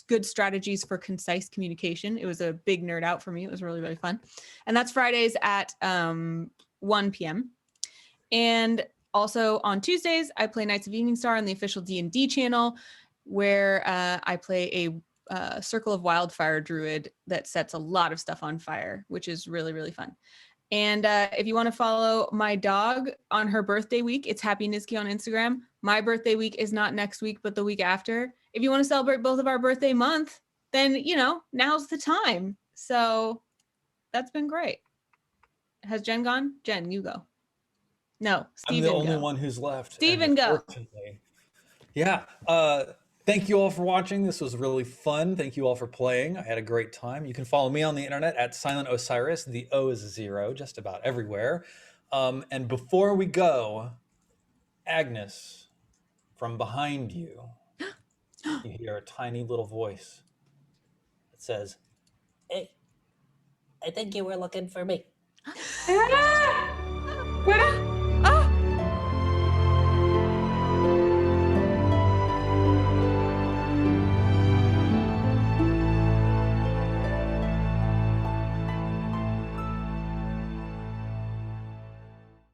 E: good strategies for concise communication. It was a big nerd out for me. It was really, really fun. And that's Fridays at 1 p.m. And also on Tuesdays, I play Knights of Evening Star on the official D&D channel, where I play a Circle of Wildfire druid that sets a lot of stuff on fire, which is really, really fun. And if you want to follow my dog on her birthday week, it's Happy Niski on Instagram. My birthday week is not next week, but the week after. If you want to celebrate both of our birthday month, then, now's the time. So that's been great. Has Jen gone? Jen, you go. No, Steven,
A: I'm the only one who's left.
E: Steven, go.
A: Yeah. Thank you all for watching. This was really fun. Thank you all for playing. I had a great time. You can follow me on the internet at Silent Osiris. The O is 0, just about everywhere. And before we go, Agnes, from behind you, you hear a tiny little voice that says,
F: "Hey, I think you were looking for me."
B: What?